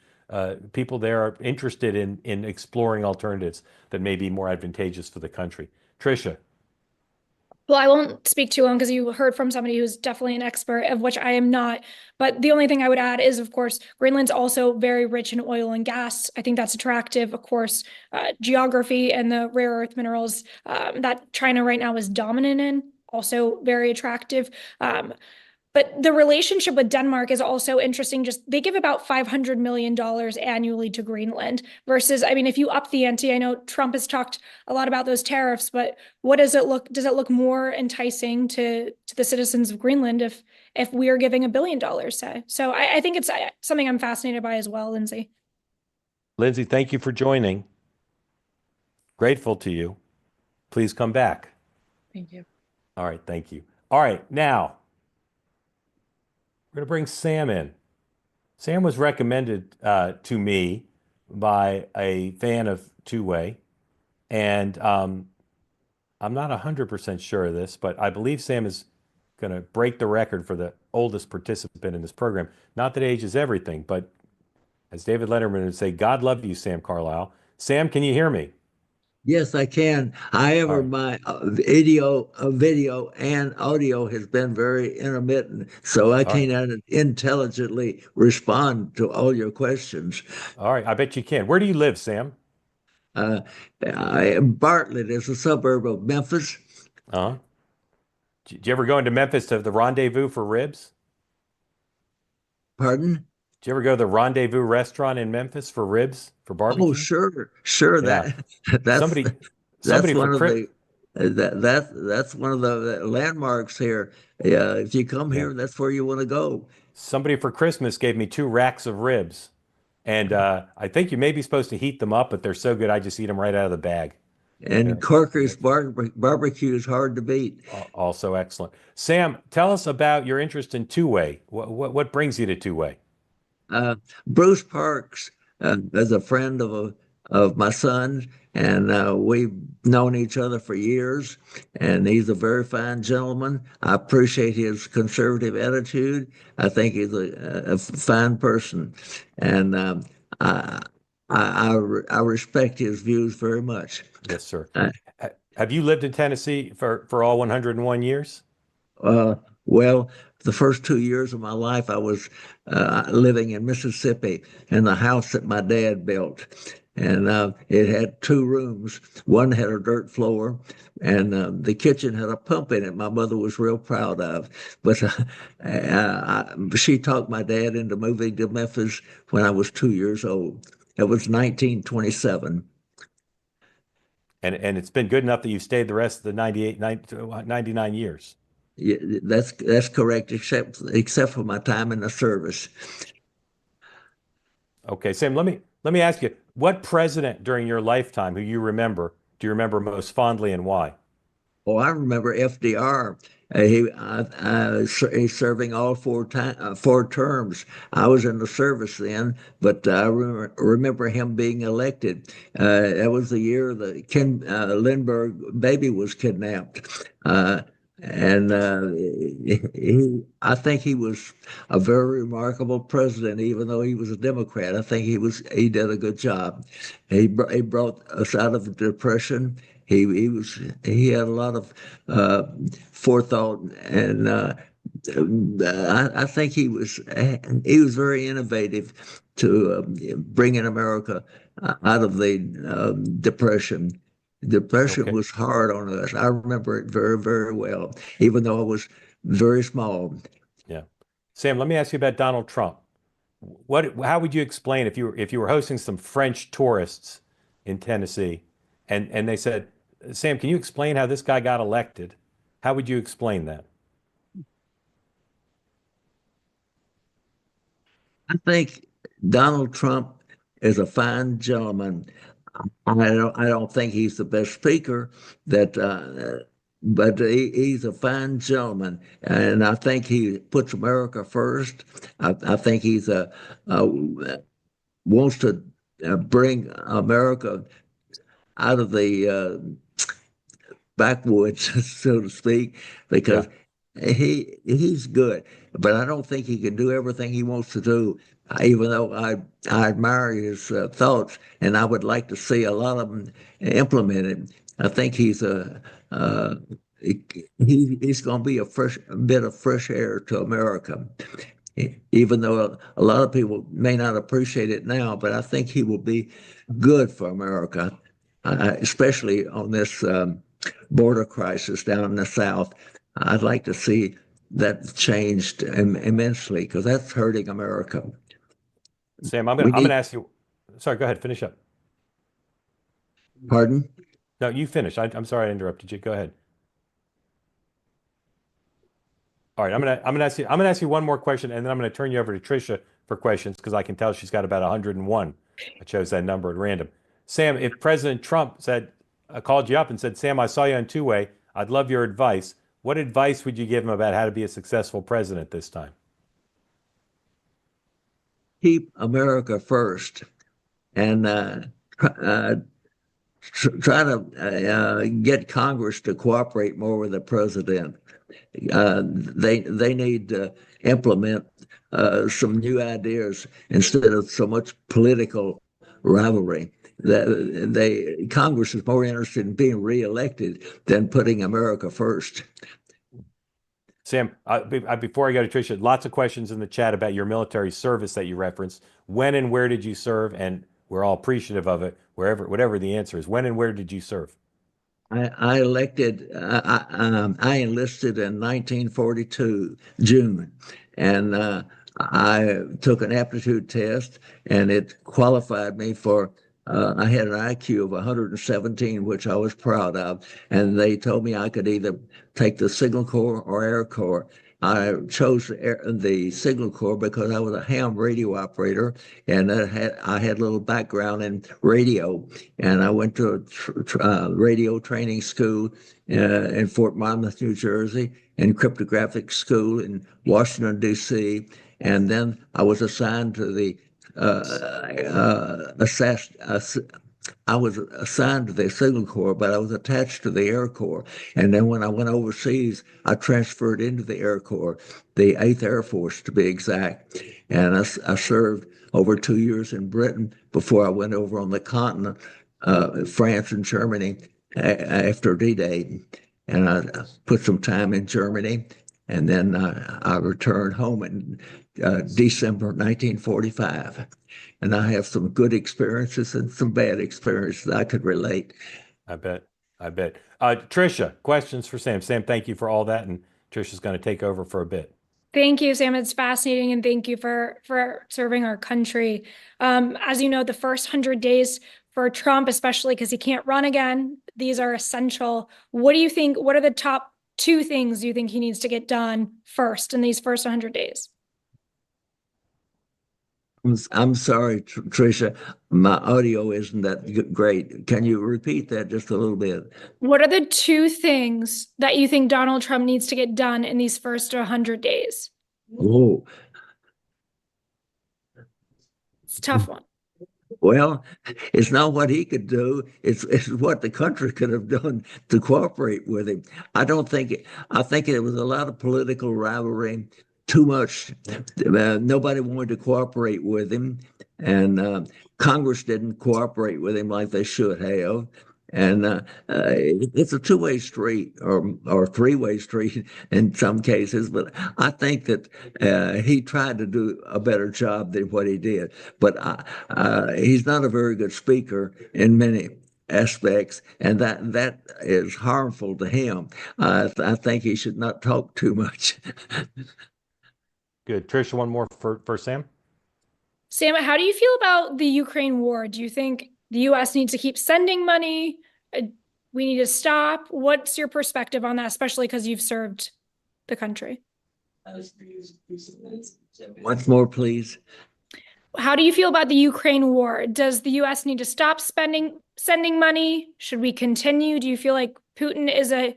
people there are interested in exploring alternatives that may be more advantageous for the country. Trisha. Well, I won't speak too long because you heard from somebody who's definitely an expert, of which I am not. But the only thing I would add is, of course, Greenland's also very rich in oil and gas. I think that's attractive. Of course, geography and the rare earth minerals that China right now is dominant in, also very attractive. But the relationship with Denmark is also interesting. Just they give about $500 million annually to Greenland versus, I mean, if you up the ante, I know Trump has talked a lot about those tariffs, but what does it look more enticing to the citizens of Greenland if we are giving $1 billion, say? So I think it's something I'm fascinated by as well, Lindsay. Lindsay, thank you for joining. Grateful to you. Please come back. Thank you. All right, thank you. All right, now we're going to bring Sam in. Sam was recommended to me by a fan of two-way, and I'm not 100% sure of this, but I believe Sam is going to break the record for the oldest participant in this program. Not that age is everything, but as David Letterman would say, God love you, Sam Carlile. Sam, can you hear me? Yes, I can. However, my video and audio has been very intermittent, so I can't intelligently respond to all your questions. All right, I bet you can. Where do you live, Sam? Bartlett is a suburb of Memphis. Uh-huh. Did you ever go into Memphis to the Rendezvous for ribs? Pardon? Did you ever go to the Rendezvous restaurant in Memphis for ribs, for barbecue? Oh, sure. Yeah. That's somebody one for of that's one of the landmarks here. Yeah, if you come here, that's where you want to go. Somebody for Christmas gave me 2 racks of ribs, and I think you may be supposed to heat them up, but they're so good I just eat them right out of the bag. And Corker's barbecue is hard to beat. Also excellent. Sam, tell us about your interest in two-way. What brings you to two-way? Bruce Parks is a friend of my son, and we've known each other for years. And he's a very fine gentleman. I appreciate his conservative attitude. I think he's a fine person, and I respect his views very much. Yes, sir. Have you lived in Tennessee for all 101 years? Well, the first 2 years of my life, I was living in Mississippi in the house that my dad built. And it had 2 rooms. One had a dirt floor, and the kitchen had a pump in it my mother was real proud of. But she talked my dad into moving to Memphis when I was 2 years old. It was 1927. And it's been good enough that you've stayed the rest of the 99 years. Yeah, that's correct, except for my time in the service. Okay, Sam, let me ask you, what president during your lifetime who you remember do you remember most fondly, and why? Oh, I remember FDR. He's serving all 4 terms. I was in the service then, but I remember him being elected. That was the year that Ken Lindbergh baby was kidnapped. And I think he was a very remarkable president, even though he was a Democrat. I think he did a good job. He brought us out of the Depression. He had a lot of forethought, and I think he was very innovative to bringing America out of the Depression. The pressure Okay. was hard on us. I remember it very, very well, even though I was very small. Yeah. Sam, let me ask you about Donald Trump. How would you explain if you were hosting some French tourists in Tennessee and they said, Sam, can you explain how this guy got elected? How would you explain that? I think Donald Trump is a fine gentleman. I don't think he's the best speaker but he's a fine gentleman, and I think he puts America first. I think he's wants to bring America out of the backwoods, so to speak, because he's good. But I don't think he can do everything he wants to do. Even though I admire his thoughts, and I would like to see a lot of them implemented. I think he's he's going to be a bit of fresh air to America. Even though a lot of people may not appreciate it now, but I think he will be good for America, especially on this border crisis down in the South. I'd like to see that changed immensely because that's hurting America. Sam, I'm gonna ask you. Sorry, go ahead. Finish up. Pardon? No, you finish. I'm sorry I interrupted you. Go ahead. All right, I'm gonna ask you one more question, and then I'm gonna turn you over to Trisha for questions because I can tell she's got about 101. I chose that number at random. Sam, if President Trump called you up and said, Sam, I saw you on two-way, I'd love your advice. What advice would you give him about how to be a successful president this time? Keep America first, and try to get Congress to cooperate more with the president. They need to implement some new ideas instead of so much political rivalry. Congress is more interested in being reelected than putting America first. Sam, before I go to Tricia, lots of questions in the chat about your military service that you referenced. When and where did you serve? And we're all appreciative of it, whatever the answer is. When and where did you serve? I enlisted in 1942, June, and I took an aptitude test, and it qualified me for. I had an IQ of 117, which I was proud of, and they told me I could either take the Signal Corps or Air Corps. I chose the Signal Corps because I was a ham radio operator, and I had a little background in radio. And I went to a radio training school in Fort Monmouth, New Jersey, and cryptographic school in Washington, D.C. And then I was assigned to the I was assigned to the Signal Corps, but I was attached to the Air Corps. And then when I went overseas, I transferred into the Air Corps, the 8th Air Force to be exact. And I served over 2 years in Britain before I went over on the continent, France and Germany, after D-Day. And I put some time in Germany. And then I returned home in December 1945. And I have some good experiences and some bad experiences I could relate. I bet. Tricia, questions for Sam. Sam, thank you for all that. And Trisha's going to take over for a bit. Thank you, Sam. It's fascinating, and thank you for serving our country. As you know, the first 100 days for Trump, especially because he can't run again, these are essential. What do you think? What are the top 2 things you think he needs to get done first in these first 100 days? I'm sorry, Trisha, my audio isn't that great. Can you repeat that just a little bit? What are the 2 things that you think Donald Trump needs to get done in these first 100 days? Oh, it's a tough one. Well, it's not what he could do. It's what the country could have done to cooperate with him. I think it was a lot of political rivalry, too much. Nobody wanted to cooperate with him, and Congress didn't cooperate with him like they should have. And it's a 2-way street or 3-way street in some cases. But I think that he tried to do a better job than what he did. But he's not a very good speaker in many aspects, and that is harmful to him. I think he should not talk too much. Good. Trisha, one more for Sam. Sam, how do you feel about the Ukraine war? Do you think the U.S. needs to keep sending money? We need to stop? What's your perspective on that, especially because you've served the country? Once more, please. How do you feel about the Ukraine war? Does the U.S. need to stop sending money? Should we continue? Do you feel like Putin is a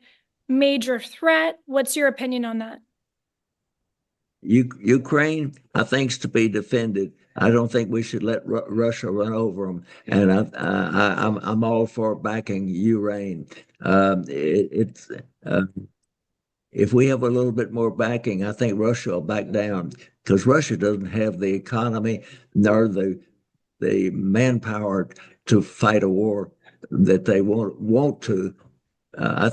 major threat? What's your opinion on that? Ukraine, I think, is to be defended. I don't think we should let Russia run over them, and I'm all for backing Ukraine. If we have a little bit more backing, I think Russia will back down, because Russia doesn't have the economy nor the manpower to fight a war that they want to. I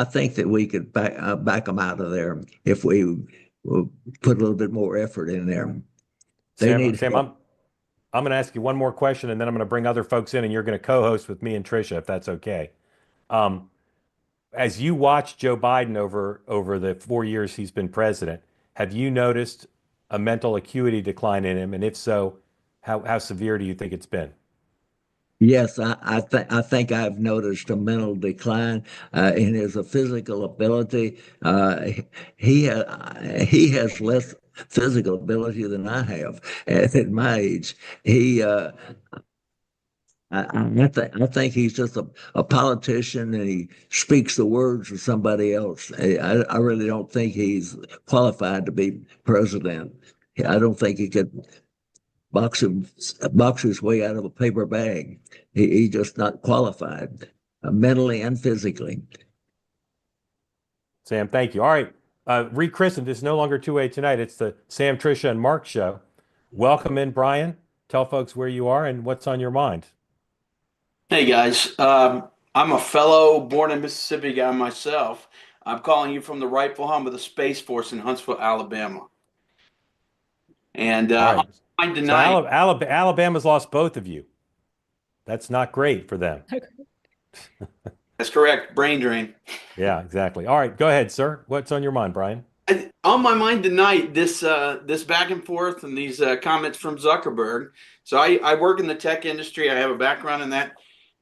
think that we could back them out of there if we will put a little bit more effort in there. Sam, I'm going to ask you one more question, and then I'm going to bring other folks in, and you're going to co-host with me and Trisha, if that's okay. As you watch Joe Biden over the 4 years he's been president, have you noticed a mental acuity decline in him? And if so, how severe do you think it's been? Yes, I think I've noticed a mental decline in his physical ability. He has less physical ability than I have at my age. I think he's just a politician, and he speaks the words of somebody else. I really don't think he's qualified to be president. I don't think he could box his way out of a paper bag. He's just not qualified, mentally and physically. Sam, thank you. All right, rechristened. It's no longer 2A tonight. It's the Sam, Trisha, and Mark show. Welcome in, Brian. Tell folks where you are and what's on your mind. Hey guys, I'm a fellow born in Mississippi guy myself. I'm calling you from the rightful home of the Space Force in Huntsville, Alabama. And All right. tonight, So Alabama's lost both of you. That's not great for them. that's correct. Brain drain. Yeah, exactly. All right, go ahead, sir. What's on your mind, Brian? On my mind tonight, this back and forth and these comments from Zuckerberg. So I work in the tech industry. I have a background in that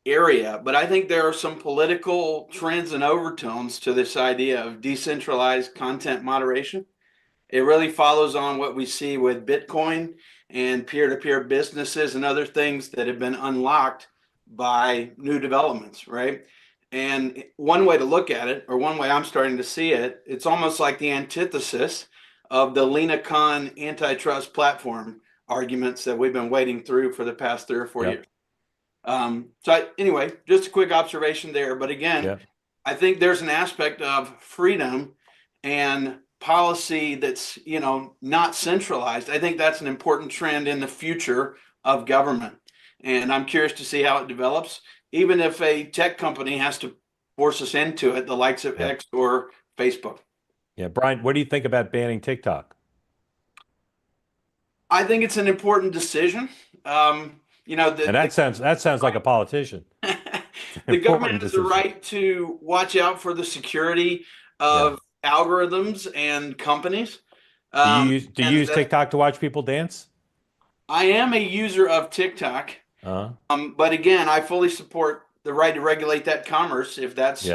area, but I think there are some political trends and overtones to this idea of decentralized content moderation. It really follows on what we see with Bitcoin and peer-to-peer businesses and other things that have been unlocked by new developments, right? And one way to look at it, or one way I'm starting to see it, it's almost like the antithesis of the Lena Khan antitrust platform arguments that we've been wading through for the past 3 or 4 years. Anyway, just a quick observation there. But again, I think there's an aspect of freedom and policy that's, not centralized. I think that's an important trend in the future of government. And I'm curious to see how it develops, even if a tech company has to force us into it, the likes of X or Facebook. Yeah, Brian, what do you think about banning TikTok? I think it's an important decision. And that sounds like a politician. The government has the right to watch out for the security of algorithms and companies. Do you use TikTok to watch people dance? I am a user of TikTok. But again, I fully support the right to regulate that commerce if that's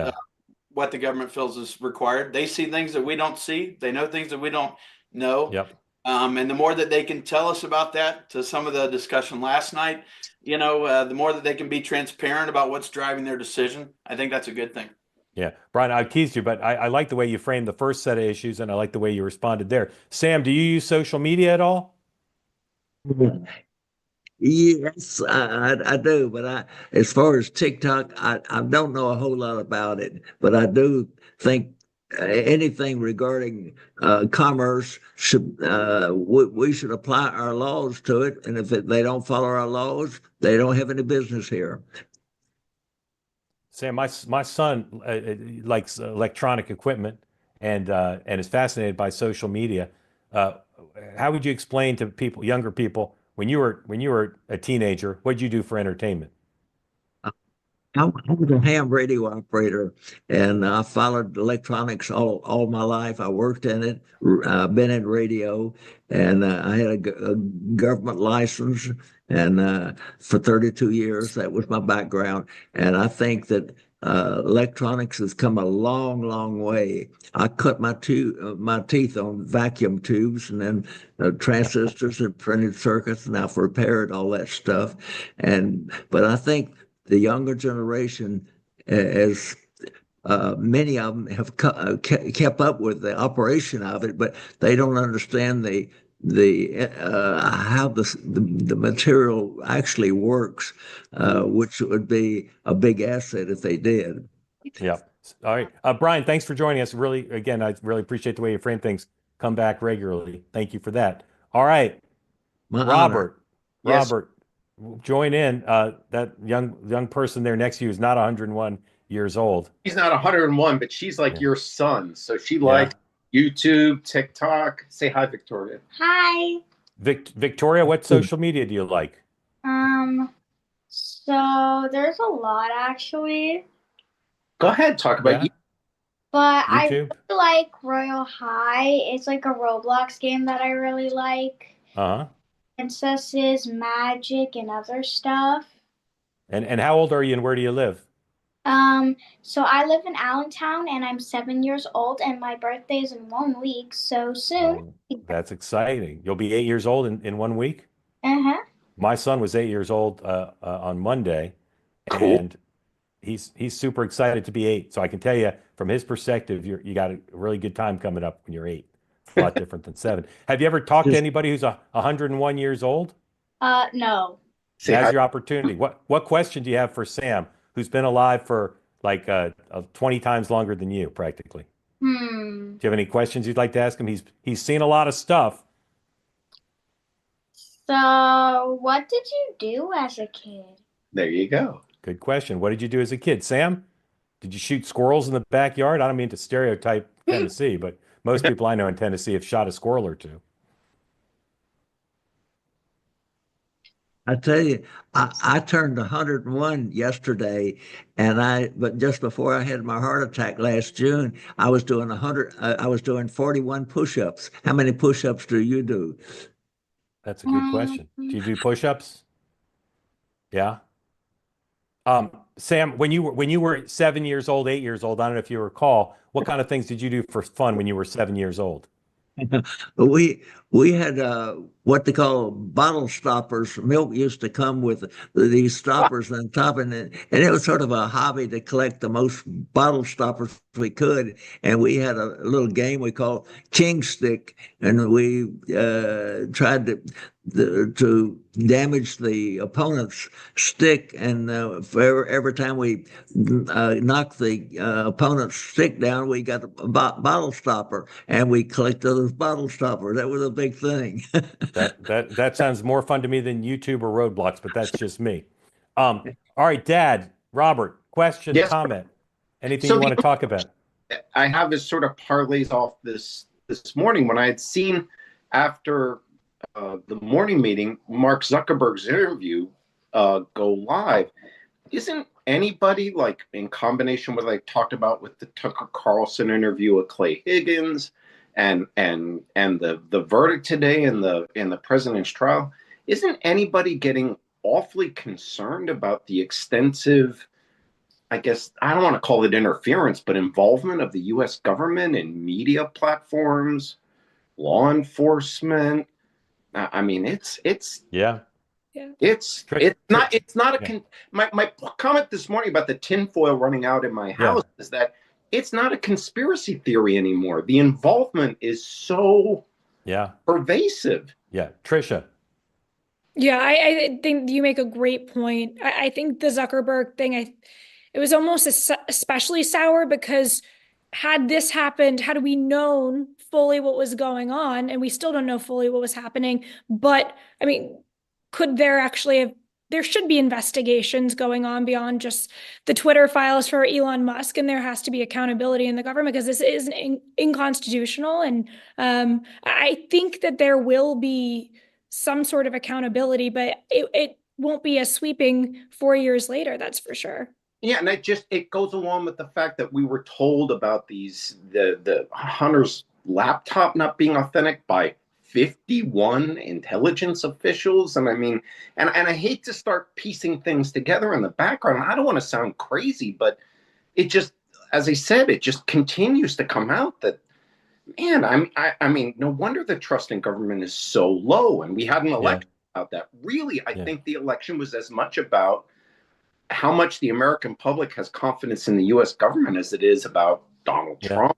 what the government feels is required. They see things that we don't see. They know things that we don't know. And the more that they can tell us about that, to some of the discussion last night, the more that they can be transparent about what's driving their decision, I think that's a good thing. Yeah, Brian, I teased you, but I like the way you framed the first set of issues, and I like the way you responded there. Sam, do you use social media at all? Yes, I do, but as far as TikTok, I don't know a whole lot about it, but I do think anything regarding commerce we should apply our laws to it, and if they don't follow our laws, they don't have any business here. Sam, my son likes electronic equipment and is fascinated by social media. How would you explain to younger people, when you were a teenager, what did you do for entertainment? I was a ham radio operator, and I followed electronics all my life. I worked in it, been in radio, and I had a government license, and for 32 years, that was my background. And I think that electronics has come a long, long way. I cut my teeth on vacuum tubes, and then transistors and printed circuits, and I've repaired all that stuff. But I think the younger generation, as many of them have kept up with the operation of it, but they don't understand the how the material actually works, which would be a big asset if they did. Yeah. All right. Brian, thanks for joining us. Really, again, I really appreciate the way you frame things. Come back regularly. Thank you for that. All right. My Robert. honor. Yes. Robert, join in. That young person there next to you is not 101 years old. She's not 101, but she's like your son. So she Yeah. likes YouTube, TikTok. Say hi, Victoria. Hi. Victoria, what social media do you like? So there's a lot actually, Go ahead, talk about you. but I YouTube? really like Royal High. It's like a Roblox game that I really like. Uh-huh. Princesses, magic, and other stuff. And how old are you and where do you live? So I live in Allentown and I'm 7 years old and my birthday is in 1 week, so soon. That's exciting. You'll be 8 years old in 1 week? Uh-huh. My son was 8 years old on Monday, Cool. and he's super excited to be 8. So I can tell you from his perspective, you got a really good time coming up when you're 8. It's a lot different than 7. Have you ever talked to anybody who's 101 years old? No. Now's your opportunity. What question do you have for Sam, who's been alive for like 20 times longer than you, practically? Do you have any questions you'd like to ask him? He's seen a lot of stuff. So what did you do as a kid? There you go. Good question. What did you do as a kid? Sam, did you shoot squirrels in the backyard? I don't mean to stereotype Tennessee, but most people I know in Tennessee have shot a squirrel or two. I tell you, I turned 101 yesterday, but just before I had my heart attack last June, I was doing 41 push-ups. How many push-ups do you do? That's a good question. Do you do push-ups? Yeah. Sam, when you were 7 years old, 8 years old, I don't know if you recall, what kind of things did you do for fun when you were 7 years old? We had what they call bottle stoppers. Milk used to come with these stoppers on top, and it was sort of a hobby to collect the most bottle stoppers we could. And we had a little game we called King Stick, and we tried to damage the opponent's stick. And for every time we knocked the opponent's stick down, we got a bottle stopper, and we collected those bottle stoppers. That was a big thing. That sounds more fun to me than YouTube or Roadblocks, but that's just me. All right, Dad, Robert, question, Yes. comment, anything So you want to talk about? I have this sort of parlays off this morning when I had seen after the morning meeting, Mark Zuckerberg's interview go live. Isn't anybody, like in combination with like talked about with the Tucker Carlson interview with Clay Higgins and the verdict today in the president's trial, isn't anybody getting awfully concerned about the extensive, I guess I don't want to call it interference, but involvement of the US government in media platforms, law enforcement? I mean, it's Yeah. it's not a my comment this morning about the tinfoil running out in my house is that it's not a conspiracy theory anymore. The involvement is so pervasive. Yeah. Trisha. Yeah, I think you make a great point. I think the Zuckerberg thing, it was almost especially sour because had this happened, had we known fully what was going on, and we still don't know fully what was happening, but I mean, could there actually have, there should be investigations going on beyond just the Twitter files for Elon Musk, and there has to be accountability in the government because this is unconstitutional. And I think that there will be some sort of accountability, but it won't be as sweeping 4 years later, that's for sure. Yeah, and it goes along with the fact that we were told about the Hunter's laptop not being authentic by 51 intelligence officials. And I mean, and I hate to start piecing things together in the background. I don't want to sound crazy, but it just, as I said, it just continues to come out that, man, I mean, no wonder the trust in government is so low. And we had an election about that. Really, I think the election was as much about how much the American public has confidence in the U.S. government as it is about Donald Trump.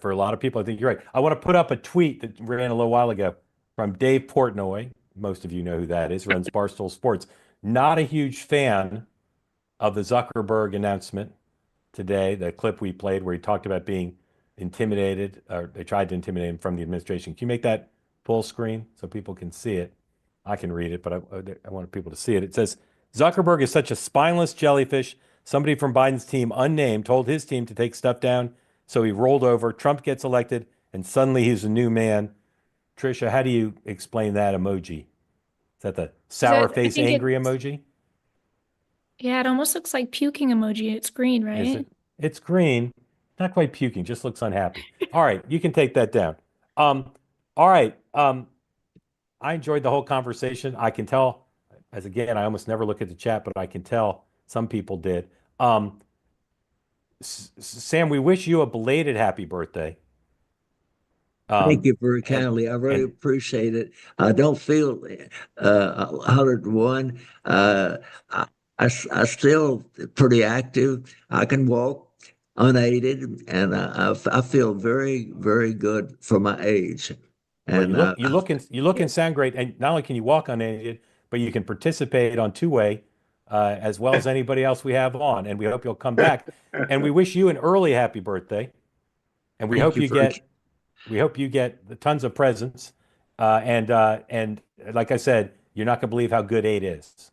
For a lot of people, I think you're right. I want to put up a tweet that ran a little while ago from Dave Portnoy. Most of you know who that is, runs Barstool Sports. Not a huge fan of the Zuckerberg announcement today, the clip we played where he talked about being intimidated, or they tried to intimidate him from the administration. Can you make that full screen so people can see it? I can read it, but I want people to see it. It says, Zuckerberg is such a spineless jellyfish. Somebody from Biden's team, unnamed, told his team to take stuff down, so he rolled over. Trump gets elected, and suddenly he's a new man. Trisha, how do you explain that emoji? Is that the sour face angry emoji? Yeah, it almost looks like puking emoji. It's green, right? Is it? It's green. Not quite puking, just looks unhappy. All right, you can take that down. All right. I enjoyed the whole conversation. I can tell, as again, I almost never look at the chat, but I can tell some people did. Sam, we wish you a belated happy birthday. Thank you very kindly. I really appreciate it. I don't feel 101. I still pretty active. I can walk unaided, and I feel very, very good for my age. And you look and sound great. And not only can you walk unaided, but you can participate on two-way as well as anybody else we have on. And we hope you'll come back. And we wish you an early happy birthday. And we hope you get tons of presents. And like I said, you're not going to believe how good 8 is.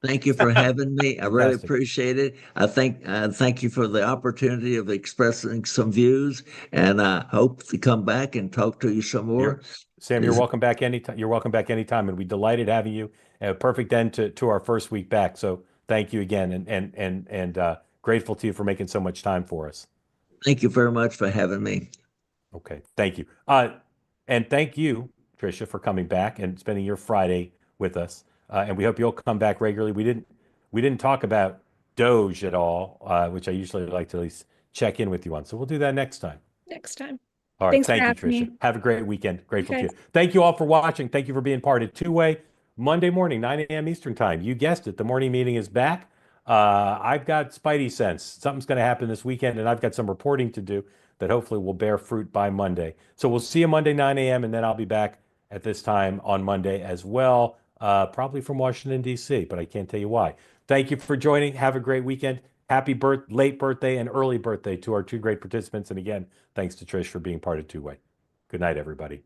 Thank you for having me. I really appreciate it. Thank you for the opportunity of expressing some views, and I hope to come back and talk to you some more. Sam, you're welcome back anytime. You're welcome back anytime, and we're delighted having you. A perfect end to our first week back. So thank you again, and grateful to you for making so much time for us. Thank you very much for having me. Okay, thank you. And thank you, Trisha, for coming back and spending your Friday with us. And we hope you'll come back regularly. We didn't talk about Doge at all, which I usually like to at least check in with you on. So we'll do that next time. All right. Thanks Thank you, Trisha. Have a great weekend. Grateful to you. Thank you all for watching. Thank you for being part of Two-Way. Monday morning, 9 a.m. Eastern time. You guessed it. The morning meeting is back. I've got spidey sense. Something's going to happen this weekend, and I've got some reporting to do that hopefully will bear fruit by Monday. So we'll see you Monday, 9 a.m., and then I'll be back at this time on Monday as well. Probably from Washington, D.C., but I can't tell you why. Thank you for joining. Have a great weekend. Happy late birthday and early birthday to our two great participants. And again, thanks to Trish for being part of Two-Way. Good night, everybody.